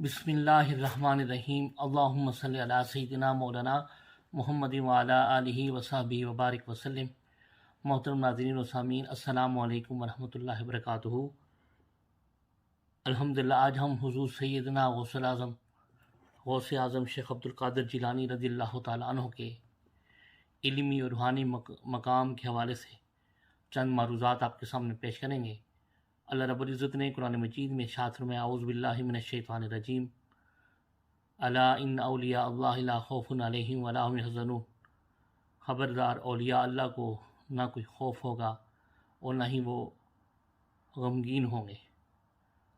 بسم اللہ الرحمن الرحیم اللہم صلی علی سیدنا مولانا محمد وعلی آلہ وصحبہ وبارک وسلم۔ محترم ناظرین و سامعین، السلام علیکم ورحمۃ اللہ وبرکاتہ۔ الحمدللہ آج ہم حضور سیدنا غوث اعظم شیخ عبدالقادر جیلانی رضی اللہ تعالیٰ عنہ کے علمی اور روحانی مقام کے حوالے سے چند معروضات آپ کے سامنے پیش کریں گے۔ اللہ رب العزت نے قرآن مجید میں ارشاد فرمایا، اعوذ باللہ من الشیطان الرجیم، الا ان اولیاء اللہ لا خوف علیہم ولا هم یحزنون۔ خبردار، اولیاء اللہ کو نہ کوئی خوف ہوگا اور نہ ہی وہ غمگین ہوں گے۔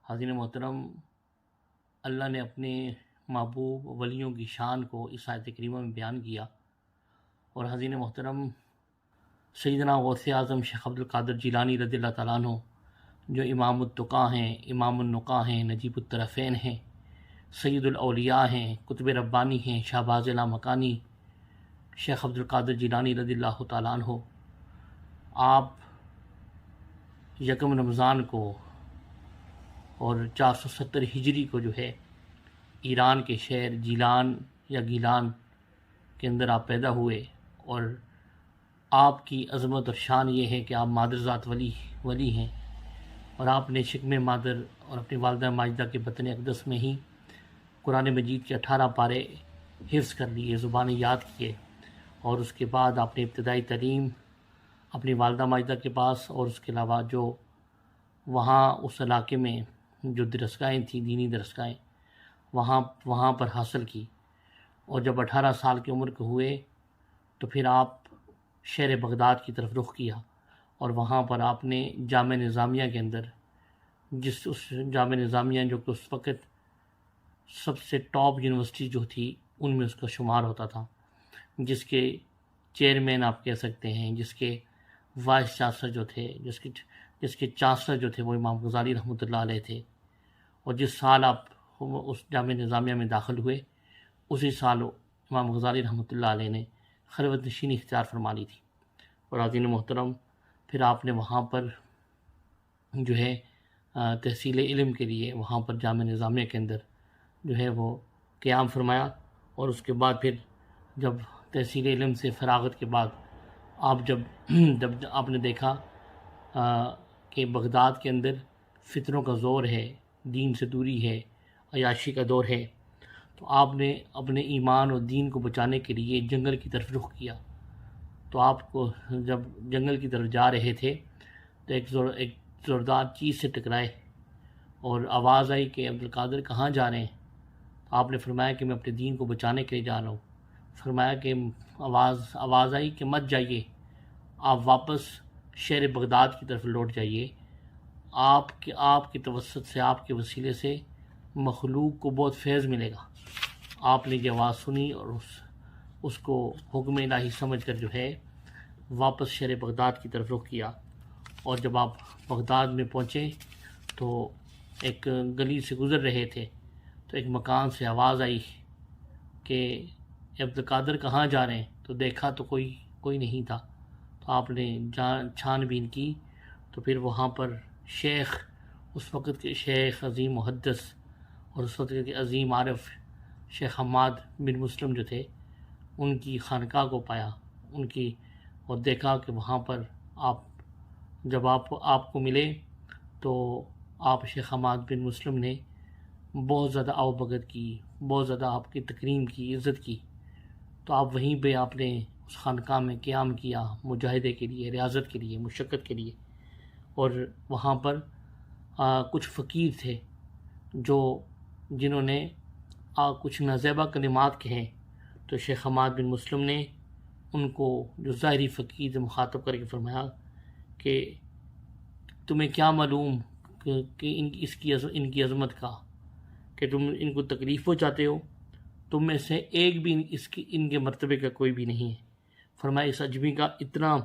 حاضرین محترم، اللہ نے اپنے محبوب ولیوں کی شان کو اس آیت کریمہ میں بیان کیا، اور حاضرین محترم، سیدنا غوث اعظم شیخ عبدالقادر جیلانی رضی اللہ تعالیٰ عنہ جو امام التقیٰ ہیں، امام النقاء ہیں، نجیب الطرفین ہیں، سید الاولیاء ہیں، قطب ربانی ہیں، شہباز لامکانی شیخ عبدالقادر جیلانی رضی اللہ تعالیٰ عنہ، آپ یکم رمضان کو اور 470 ہجری کو جو ہے ایران کے شہر جیلان یا گیلان کے اندر آپ پیدا ہوئے، اور آپ کی عظمت اور شان یہ ہے کہ آپ مادر ذات ولی ہیں، اور آپ نے شکم مادر اور اپنی والدہ ماجدہ کے بطن اقدس میں ہی قرآن مجید کے 18 پارے حفظ کر لیے، زبان یاد کیے، اور اس کے بعد آپ نے ابتدائی تعلیم اپنی والدہ ماجدہ کے پاس، اور اس کے علاوہ جو وہاں اس علاقے میں جو درسگاہیں تھیں، دینی درسگاہیں، وہاں پر حاصل کی، اور جب 18 سال کی عمر کے ہوئے تو پھر آپ شہر بغداد کی طرف رخ کیا، اور وہاں پر آپ نے جامعہ نظامیہ کے اندر، اس جامعہ نظامیہ جو کہ اس وقت سب سے ٹاپ یونیورسٹی جو تھی ان میں اس کا شمار ہوتا تھا، جس کے چیئرمین آپ کہہ سکتے ہیں، جس کے وائس چانسلر جو تھے، جس کے چانسلر جو تھے وہ امام غزالی رحمۃ اللہ علیہ تھے، اور جس سال آپ اس جامعہ نظامیہ میں داخل ہوئے اسی سال امام غزالی رحمۃ اللہ علیہ نے خلوت نشینی اختیار فرما لی تھی۔ اور حاضرین محترم، پھر آپ نے وہاں پر جو ہے تحصیل علم کے لیے وہاں پر جامعہ نظامیہ کے اندر جو ہے وہ قیام فرمایا، اور اس کے بعد پھر جب تحصیل علم سے فراغت کے بعد جب آپ نے دیکھا کہ بغداد کے اندر فتنوں کا زور ہے، دین سے دوری ہے، عیاشی کا دور ہے، تو آپ نے اپنے ایمان اور دین کو بچانے کے لیے جنگل کی طرف رخ کیا۔ تو آپ کو جب جنگل کی طرف جا رہے تھے تو ایک زوردار چیز سے ٹکرائے، اور آواز آئی کہ عبدالقادر کہاں جا رہے ہیں؟ تو آپ نے فرمایا کہ میں اپنے دین کو بچانے کے لیے جا رہا ہوں۔ فرمایا کہ آواز آئی کہ مت جائیے، آپ واپس شہر بغداد کی طرف لوٹ جائیے، آپ کی توسط سے، آپ کے وسیلے سے مخلوق کو بہت فیض ملے گا۔ آپ نے یہ آواز سنی اور اس کو حکم الہی سمجھ کر جو ہے واپس شہر بغداد کی طرف رخ کیا، اور جب آپ بغداد میں پہنچے تو ایک گلی سے گزر رہے تھے تو ایک مکان سے آواز آئی کہ عبدالقادر کہاں جا رہے ہیں؟ تو دیکھا تو کوئی نہیں تھا، تو آپ نے چھان بین کی، تو پھر وہاں پر اس وقت کے شیخ عظیم محدث اور اس وقت کے عظیم عارف شیخ حماد بن مسلم جو تھے، ان کی خانقاہ کو پایا، اور دیکھا کہ وہاں پر جب آپ کو ملے تو آپ شیخ حماد بن مسلم نے بہت زیادہ آؤ بھگت کی، بہت زیادہ آپ کی تکریم کی، عزت کی، تو آپ وہیں پہ آپ نے اس خانقاہ میں قیام کیا، مجاہدے کے لیے، ریاضت کے لیے، مشقت کے لیے، اور وہاں پر کچھ فقیر تھے جنہوں نے کچھ نازیبہ کلمات کہیں، تو شیخ حماد بن مسلم نے ان کو جو ظاہری فقیر سے مخاطب کر کے فرمایا کہ تمہیں کیا معلوم کہ ان کی عظمت کا، کہ تم ان کو تکلیف پہنچاتے ہو، تم میں سے ایک بھی ان کے مرتبے کا کوئی بھی نہیں ہے۔ فرمایا اس اجمی کا اتنا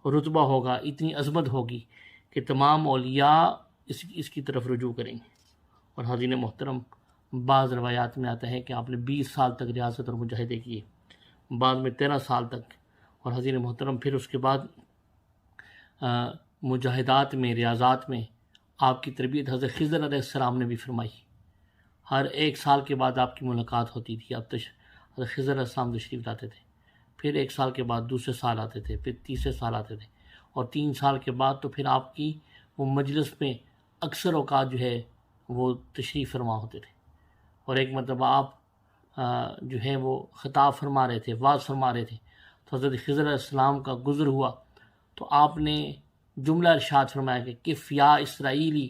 رتبہ ہوگا، اتنی عظمت ہوگی کہ تمام اولیاء اس کی طرف رجوع کریں گے۔ اور حاضرین محترم، بعض روایات میں آتا ہے کہ آپ نے 20 سال تک ریاضت اور مجاہدے کیے، بعد میں 13 سال تک، اور حاضرین محترم پھر اس کے بعد مجاہدات میں، ریاضات میں آپ کی تربیت حضرت خضر علیہ السلام نے بھی فرمائی۔ ہر 1 سال کے بعد آپ کی ملاقات ہوتی تھی. اب حضرت خضر علیہ السلام تشریف لاتے تھے، پھر 1 سال کے بعد دوسرے سال آتے تھے، پھر تیسرے سال آتے تھے، اور 3 سال کے بعد تو پھر آپ کی وہ مجلس میں اکثر اوقات جو ہے وہ تشریف فرما ہوتے تھے. اور ایک مرتبہ آپ جو ہے وہ خطاب فرما رہے تھے، واعظ فرما رہے تھے، تو حضرت خضر علیہ السلام کا گزر ہوا تو آپ نے جملہ ارشاد فرمایا کہ کف یا اسرائیلی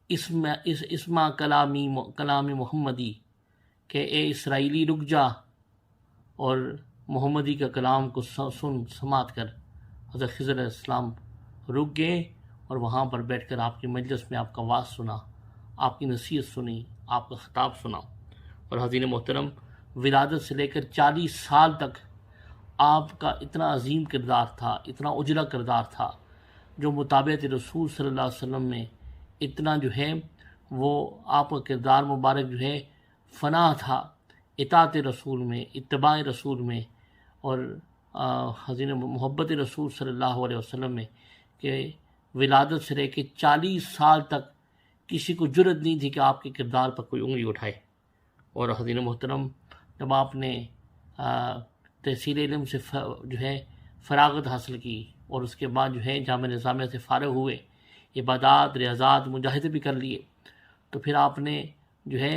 اسما کلامی محمدی، کہ اے اسرائیلی رک جا اور محمدی کا کلام کو سن سماعت کر. حضرت خضر علیہ السلام رک گئے اور وہاں پر بیٹھ کر آپ کی مجلس میں آپ کا واعظ سنا، آپ کی نصیحت سنی، آپ کا خطاب سنا. اور حضرین محترم، ولادت سے لے کر 40 سال تک آپ کا اتنا عظیم کردار تھا، اتنا اجلا کردار تھا، جو مطابعت رسول صلی اللہ علیہ وسلم میں اتنا جو ہے وہ آپ کا کردار مبارک جو ہے فنا تھا اطاعت رسول میں، اتباع رسول میں، اور حضرین محبت رسول صلی اللہ علیہ وسلم میں، کہ ولادت سے لے کے 40 سال تک کسی کو جرأت نہیں تھی کہ آپ کے کردار پر کوئی انگلی اٹھائے. اور حضرین محترم، جب آپ نے تحصیل علم سے جو ہے فراغت حاصل کی اور اس کے بعد جو ہے جامعہ نظامیہ سے فارغ ہوئے، عبادات، ریاضات، مجاہدے بھی کر لیے، تو پھر آپ نے جو ہے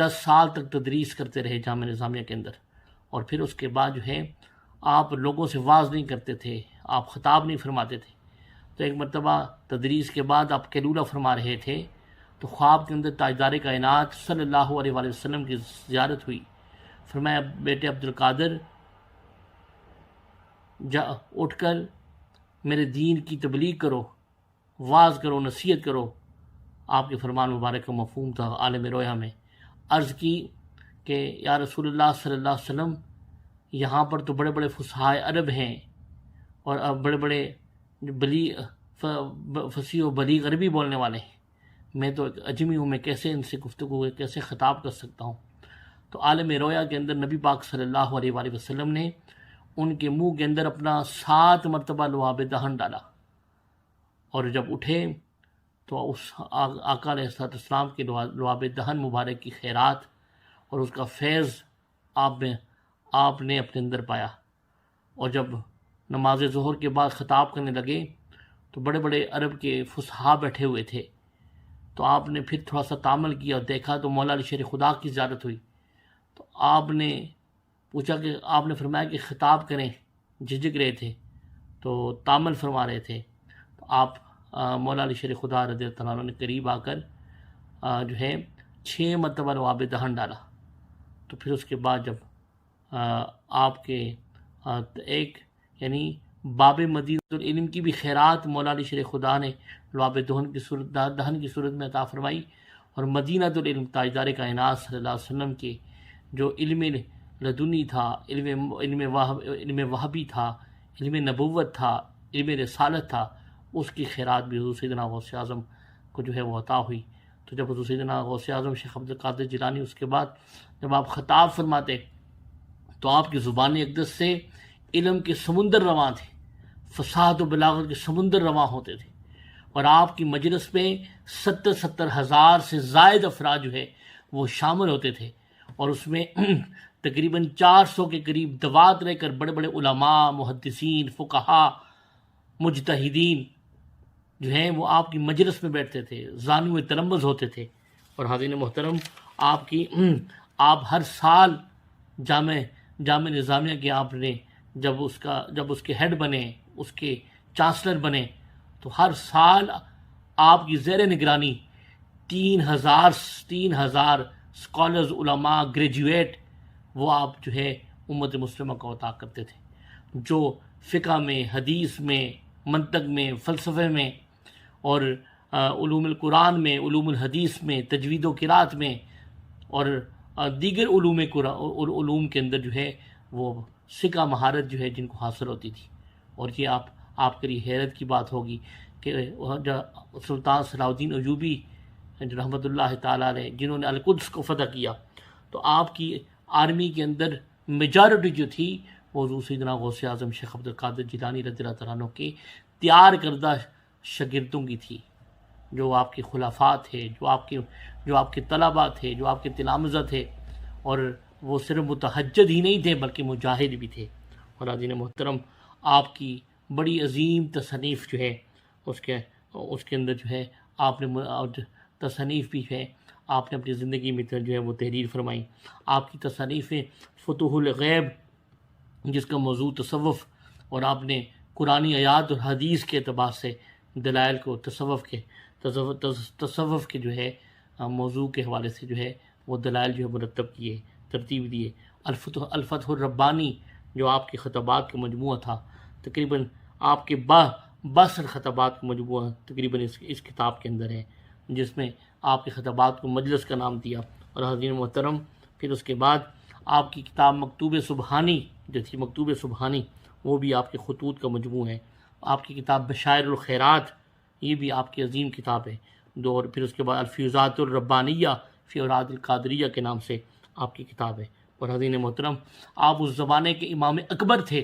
10 سال تک تدریس کرتے رہے جامعہ نظامیہ کے اندر. اور پھر اس کے بعد جو ہے آپ لوگوں سے واعظ نہیں کرتے تھے، آپ خطاب نہیں فرماتے تھے. تو ایک مرتبہ تدریس کے بعد آپ کیلولہ فرما رہے تھے تو خواب کے اندر تاجدار کائنات صلی اللہ علیہ وآلہ وسلم کی زیارت ہوئی. فرمایا بیٹے عبد القادر، جا اٹھ کر میرے دین کی تبلیغ کرو، واعظ کرو، نصیحت کرو. آپ کے فرمان مبارک کا مفہوم تھا عالم رویا میں. عرض کی کہ یا رسول اللہ صلی اللہ علیہ وسلم، یہاں پر تو بڑے بڑے فصحائے عرب ہیں اور بڑے بڑے فصیح و بلیغ عربی بولنے والے ہیں، میں تو ایک اجمی ہوں، میں کیسے ان سے گفتگو، کیسے خطاب کر سکتا ہوں؟ تو عالم رویا کے اندر نبی پاک صلی اللہ علیہ وآلہ وسلم نے ان کے منہ کے اندر اپنا 7 مرتبہ لعاب دہن ڈالا، اور جب اٹھے تو اس آقا علیہ السلام کے لعاب دہن مبارک کی خیرات اور اس کا فیض آپ نے اپنے اندر پایا. اور جب نماز ظہر کے بعد خطاب کرنے لگے تو بڑے بڑے عرب کے فصحاء بیٹھے ہوئے تھے، تو آپ نے پھر تھوڑا سا تامل کیا اور دیکھا تو مولا علی شیر خدا کی زیارت ہوئی. تو آپ نے پوچھا کہ آپ نے فرمایا کہ خطاب کریں، جھجک رہے تھے تو تامل فرما رہے تھے. تو آپ مولا علی شیر خدا رضی اللہ عنہ نے قریب آ کر جو ہے 6 مرتبہ لعاب دہن ڈالا. تو پھر اس کے بعد جب آپ کے ایک یعنی باب مدینۃ العلم کی بھی خیرات مولا علی شیر خدا نے لعاب دہن کی صورت میں عطا فرمائی، اور مدینۃ العلم تاجدار کائنات صلی اللہ علیہ وسلم کے جو علم لدنی تھا، علم وہبی تھا، علم نبوت تھا، علم رسالت تھا، اس کی خیرات بھی حضور سیدنا غوث اعظم کو جو ہے وہ عطا ہوئی. تو جب حضور سیدنا غوث اعظم شیخ عبد القادر جیلانی اس کے بعد جب آپ خطاب فرماتے تو آپ کی زبان اقدس سے علم کے سمندر رواں تھے، فصاحت و بلاغت کے سمندر رواں ہوتے تھے، اور آپ کی مجلس میں 70 ہزار سے زائد افراد جو ہے وہ شامل ہوتے تھے، اور اس میں تقریباً 400 کے قریب دوات رہ کر بڑے بڑے علماء، محدثین، فقہاء، مجتہدین جو ہیں وہ آپ کی مجلس میں بیٹھتے تھے، زانو تلمذ ہوتے تھے. اور حاضرین محترم، آپ ہر سال جامعہ نظامیہ کے آپ نے جب اس کے ہیڈ بنے، اس کے چانسلر بنے، تو ہر سال آپ کی زیر نگرانی 3000 اسکالرز، علماء، گریجویٹ وہ آپ جو ہے امت مسلمہ کو عطا کرتے تھے، جو فقہ میں، حدیث میں، منطق میں، فلسفے میں، اور علوم القرآن میں، علوم الحدیث میں، تجوید و قرات میں، اور دیگر علوم کے اندر جو ہے وہ سکہ مہارت جو ہے جن کو حاصل ہوتی تھی. اور یہ آپ کے لیے حیرت کی بات ہوگی کہ سلطان صلاح الدین ایوبی رحمۃ اللہ تعالیٰ علیہ، جنہوں نے القدس کو فتح کیا، تو آپ کی آرمی کے اندر میجارٹی جو تھی وہ حضور سیدنا غوث اعظم شیخ عبد القادر جیلانی رضی اللہ تعالیٰ عنہ کے تیار کردہ شاگردوں کی تھی. جو آپ کے خلفاء تھے، جو آپ کے طلباء تھے، جو آپ کے تلامذہ تھے، اور وہ صرف متہجد ہی نہیں تھے بلکہ مجاہد بھی تھے۔ اور ناظرین محترم، آپ کی بڑی عظیم تصنیف جو ہے اس کے اندر جو ہے آپ نے تصنیف بھی ہے، آپ نے اپنی زندگی میں جو ہے وہ تحریر فرمائی۔ آپ کی تصنیفیں فتوح الغیب جس کا موضوع تصوف، اور آپ نے قرآنی آیات اور حدیث کے اعتبار سے دلائل کو تصوف کے جو ہے موضوع کے حوالے سے جو ہے وہ دلائل جو ہے مرتب کیے، ترتیب دیے۔ الفتح الربانی جو آپ کے خطبات کا مجموعہ تھا، تقریباً آپ کے 62 خطبات کا مجموعہ تقریباً اس کتاب کے اندر ہے، جس میں آپ کے خطبات کو مجلس کا نام دیا۔ اور حضرین محترم، پھر اس کے بعد آپ کی کتاب مکتوب سبحانی جو تھی، مکتوب سبحانی وہ بھی آپ کے خطوط کا مجموعہ ہے۔ آپ کی کتاب بشائر الخیرات یہ بھی آپ کی عظیم کتاب ہے اور پھر اس کے بعد الفیوزات الربانیہ فی اوراد القادریہ کے نام سے آپ کی کتاب ہے۔ اور حضرین محترم، آپ اس زمانے کے امام اکبر تھے،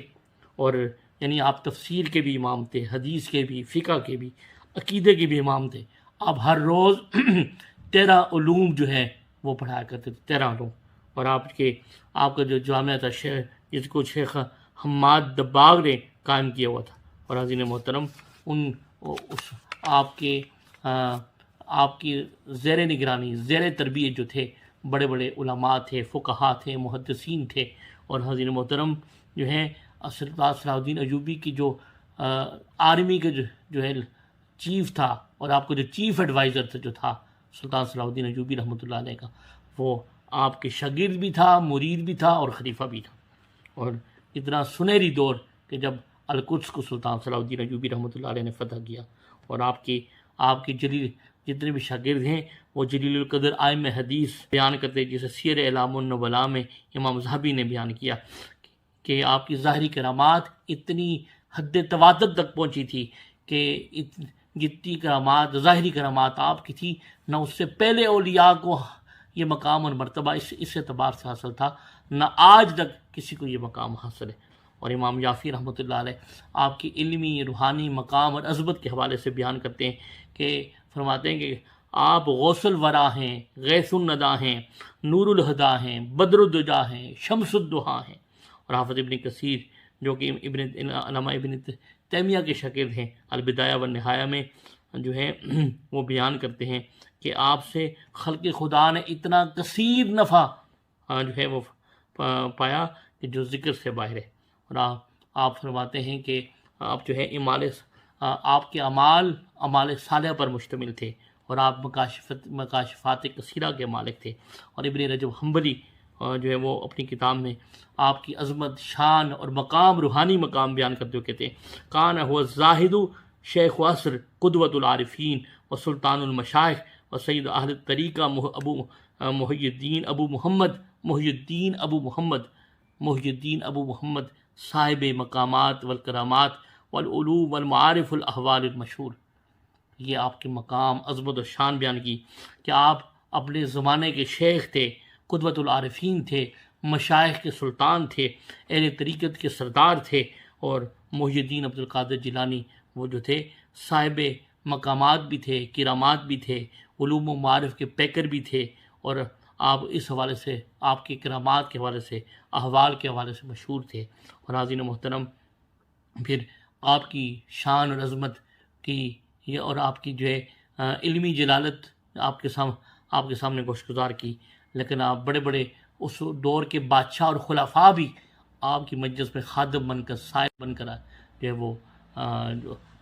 اور یعنی آپ تفسیر کے بھی امام تھے، حدیث کے بھی، فقہ کے بھی، عقیدے کے بھی امام تھے۔ آپ ہر روز 13 علوم جو ہے وہ پڑھایا کرتے تھے، 13 علوم۔ اور آپ کا جو جامعہ تھا جس کو شیخ حماد دباغ نے قائم کیا ہوا تھا۔ اور حضرین محترم، آپ کی زیر نگرانی، زیر تربیت جو تھے بڑے بڑے علماء تھے، فقہاء تھے، محدثین تھے۔ اور حضرین محترم جو ہے سلطان صلاح الدین ایوبی کی جو آرمی کے جو ہے چیف تھا، اور آپ کو جو چیف ایڈوائزر جو تھا سلطان صلاح الدین ایوبی رحمۃ اللہ علیہ کا، وہ آپ کے شاگرد بھی تھا، مرید بھی تھا اور خلیفہ بھی تھا۔ اور اتنا سنہری دور کہ جب القدس کو سلطان صلاح الدین ایوبی رحمۃ اللہ علیہ نے فتح کیا۔ اور آپ کی جلیل جتنے بھی شاگرد ہیں وہ جلیل القدر ائمہ حدیث بیان کرتے ہیں، جیسے سیر اعلام النبلاء میں امام ذہبی نے بیان کیا کہ آپ کی ظاہری کرامات اتنی حد تواتر تک پہنچی تھی کہ جتنی کرامات ظاہری کرامات آپ کی تھی، نہ اس سے پہلے اولیاء کو یہ مقام اور مرتبہ اس اعتبار سے حاصل تھا، نہ آج تک کسی کو یہ مقام حاصل ہے۔ اور امام یافی رحمۃ اللہ علیہ آپ کی علمی، روحانی مقام اور عظمت کے حوالے سے بیان کرتے ہیں کہ فرماتے ہیں کہ آپ غوث الورا ہیں، غیث الندیٰ ہیں، نور الہدیٰ ہیں، بدر الدجا ہیں، شمس الضحیٰ ہیں۔ اور حافظ ابن کثیر جو کہ علامہ ابن تیمیہ کے شاگرد ہیں، البدایہ والنہایہ میں جو ہے وہ بیان کرتے ہیں کہ آپ سے خلق خدا نے اتنا کثیر نفع جو ہے وہ پایا کہ جو ذکر سے باہر ہے۔ اور آپ فرماتے ہیں کہ آپ جو ہے آپ کے اعمال صالحہ پر مشتمل تھے، اور آپ مکاشفات کثیرہ کے مالک تھے۔ اور ابن رجب حنبلی جو ہے وہ اپنی کتاب میں آپ کی عظمت، شان اور مقام، روحانی مقام بیان کرتے ہوئے کہتے ہیں کان هو الزاہد شیخ عصر قدوۃ العارفین و سلطان المشائخ و سید اہل الطریقہ محی الدین ابو محمد صاحب مقامات والکرامات والعلوم والمعارف الاحوال المشہور۔ یہ آپ کے مقام، عظمت و شان بیان کی کہ آپ اپنے زمانے کے شیخ تھے، قدوۃ العارفین تھے، مشائخ کے سلطان تھے، اہل طریقت کے سردار تھے، اور محی الدین عبد القادر جیلانی وہ جو تھے صاحب مقامات بھی تھے، کرامات بھی تھے، علوم و معارف کے پیکر بھی تھے۔ اور آپ اس حوالے سے، آپ کے کرامات کے حوالے سے، احوال کے حوالے سے مشہور تھے۔ اور ناظرین محترم، پھر آپ کی شان اور عظمت کی اور آپ کی جو ہے علمی جلالت آپ کے سامنے گوشگزار کی، لیکن آپ بڑے بڑے اس دور کے بادشاہ اور خلفاء بھی آپ کی مجلس میں خادم بن کر، سائل بن کر جو ہے وہ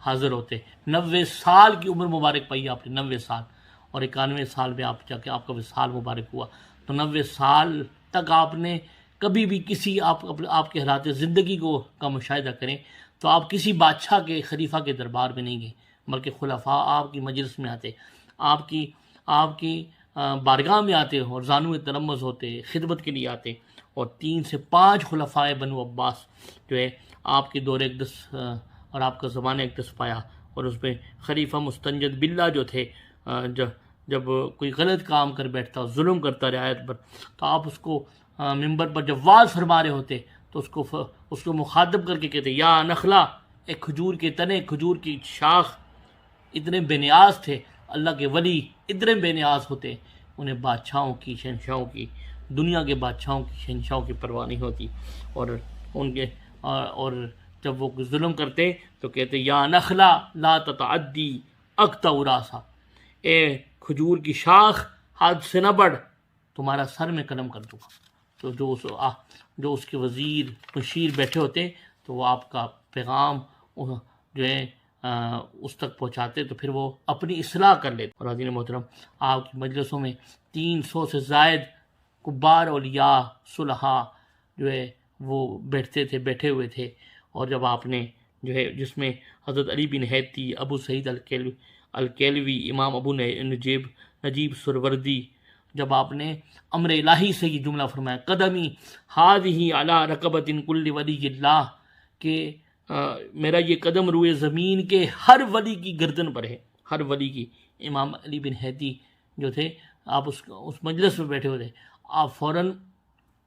حاضر ہوتے۔ 90 سال کی عمر مبارک پائی آپ نے، 90 سال، اور 91 سال میں جا کے آپ کا وصال مبارک ہوا۔ تو 90 سال تک آپ نے کبھی بھی آپ کے حالات زندگی کا مشاہدہ کریں تو آپ کسی بادشاہ کے، خلیفہ کے دربار میں نہیں گئے، بلکہ خلفاء آپ کی مجلس میں آتے، آپ کی بارگاہ میں آتے اور زانو تلمذ ہوتے، خدمت کے لیے آتے۔ اور 3 سے 5 خلفاء بنو عباس جو ہے آپ کے دور اقدس اور آپ کا زمانہ اقدس پایا، اور اس میں خلیفہ مستنجد باللہ جو تھے، جب کوئی غلط کام کر بیٹھتا، ظلم کرتا رعایت پر، تو آپ اس کو ممبر پر جب واعظ فرما رہے ہوتے تو اس کو مخاطب کر کے کہتے یا نخلا، ایک کھجور کے تنے، کھجور کی شاخ اتنے بے نیاز تھے، اللہ کے ولی اتنے بے نیاز ہوتے انہیں بادشاہوں کی شہنشاہوں کی دنیا کے بادشاہوں کی شہنشاہوں کی پرواہ نہیں ہوتی، اور ان کے اور جب وہ ظلم کرتے تو کہتے یا نخلا لا تتعدی اقطع راسا، اے کھجور کی شاخ حد سے نہ بڑھ، تمہارا سر میں قلم کر دوں گا۔ تو جو اس کے وزیر مشیر بیٹھے ہوتے تو وہ آپ کا پیغام جو ہے اس تک پہنچاتے، تو پھر وہ اپنی اصلاح کر لیتے۔ اور حضرت محترم آپ کی مجلسوں میں 300 سے زائد کبار اولیاء صلحاء جو ہے وہ بیٹھے ہوئے تھے، اور جب آپ نے جو ہے جس میں حضرت علی بن حیتی، ابو سعید الکیلوی، امام ابو نجیب سروردی، جب آپ نے امر الہی سے یہ جملہ فرمایا قدمی ہادھی علی رقبۃ کل ولی اللہ، کہ میرا یہ قدم روئے زمین کے ہر ولی کی گردن پر ہے، ہر ولی کی۔ امام علی بن حیتی جو تھے، آپ اس مجلس میں بیٹھے ہوئے تھے، آپ فوراً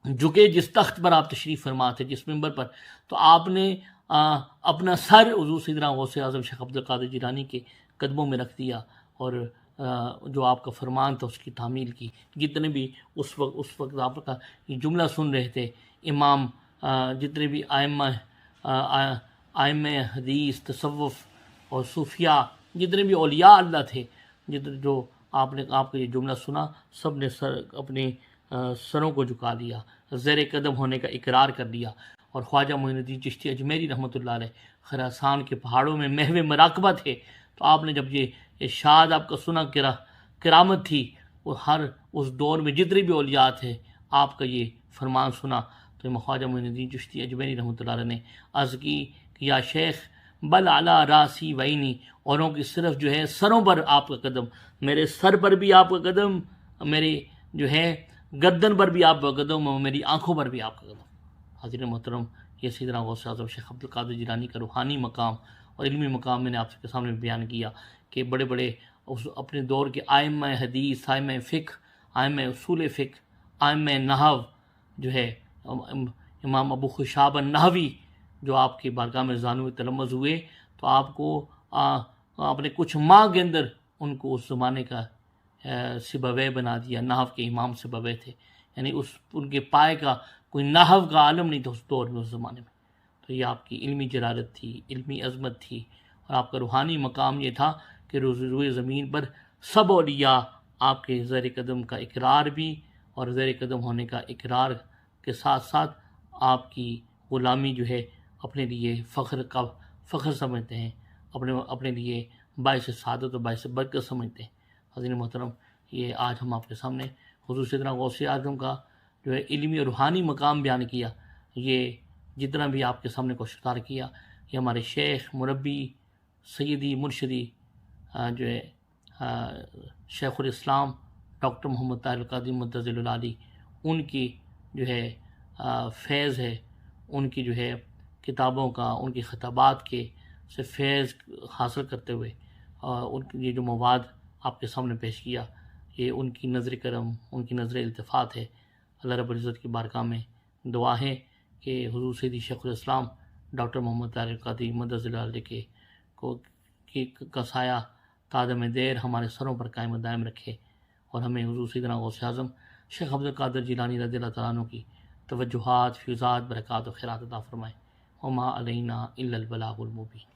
جھکے جس تخت پر آپ تشریف فرما تھے، جس منبر پر، تو آپ نے اپنا سر حضور سیدنا غوث اعظم شیخ عبد القادر جیلانی کے قدموں میں رکھ دیا، اور جو آپ کا فرمان تھا اس کی تعمیل کی۔ جتنے بھی اس وقت آپ کا یہ جملہ سن رہے تھے، امام جتنے بھی ائمہ حدیث، تصوف اور صوفیاء، جتنے بھی اولیاء اللہ تھے، جو آپ کا یہ جملہ سنا، سب نے اپنے سروں کو جھکا دیا، زیر قدم ہونے کا اقرار کر دیا۔ اور خواجہ معین الدین چشتی اجمیری رحمۃ اللہ علیہ خراسان کے پہاڑوں میں محو مراقبہ تھے، تو آپ نے جب یہ ارشاد آپ کا سنا، کرامت تھی، وہ ہر اس دور میں جتنے بھی اولیاء تھے، آپ کا یہ فرمان سنا، تو امام خواجہ معین الدین چشتی اجمیری رحمۃ اللہ علیہ نے عرض کی کہ یا شیخ بل علی راسی وعینی، اوروں کی صرف جو ہے سروں پر آپ کا قدم، میرے سر پر بھی آپ کا قدم، میری جو ہے گردن پر بھی آپ کا قدم، اور میری آنکھوں پر بھی آپ کا قدم۔ حضرت محترم، یہ سیدنا غوث اعظم شیخ عبد القادر جیلانی کا روحانی مقام اور علمی مقام میں نے آپ کے سامنے بیان کیا، کہ بڑے بڑے اپنے دور کے ائمہ حدیث، ائمہ فقہ، ائمہ اصول فقہ، ائمہ نحو جو ہے امام ابو خشاب النحوی، جو آپ کی بارگاہ میں زانو تلمذ ہوئے، تو آپ کو آپ نے کچھ ماہ کے اندر ان کو اس زمانے کا سبویہ بنا دیا، نحو کے امام سبویہ تھے، یعنی ان کے پائے کا کوئی نحو کا عالم نہیں تھا اس دور میں، اس زمانے میں۔ تو یہ آپ کی علمی جلالت تھی، علمی عظمت تھی، اور آپ کا روحانی مقام یہ تھا کہ روئے زمین پر سب اولیاء آپ کے زیر قدم کا اقرار بھی، اور زیر قدم ہونے کا اقرار کے ساتھ ساتھ آپ کی غلامی جو ہے اپنے لیے فخر سمجھتے ہیں، اپنے لیے باعث سعادت و باعث برکت سمجھتے ہیں۔ حضرت محترم، یہ آج ہم آپ کے سامنے حضور سیدنا غوث اعظم کا جو ہے علمی اور روحانی مقام بیان کیا، یہ جتنا بھی آپ کے سامنے کو شکار کیا، یہ ہمارے شیخ مربی سیدی مرشدی جو ہے شیخ الاسلام ڈاکٹر محمد طاہر القادری مدظل العالی، ان کی جو ہے فیض ہے، ان کی جو ہے کتابوں کا، ان کی خطابات کے سے فیض حاصل کرتے ہوئے ان کی یہ جو مواد آپ کے سامنے پیش کیا، یہ ان کی نظر کرم، ان کی نظر التفات ہے۔ اللہ رب العزت کی بارگاہ میں دعا ہے کہ حضور سیدی شیخ الاسلام ڈاکٹر محمد طاہر القادری مدظل العالی کا سایہ تادم دیر ہمارے سروں پر قائم و دائم رکھے، اور ہمیں حضور سیدنا غوث اعظم شیخ عبد القادر جیلانی رضی اللہ تعالیٰ عنہ کی توجہات، فیضات، برکات و خیرات عطا فرمائے۔ وما علینا الا البلاغ المبین۔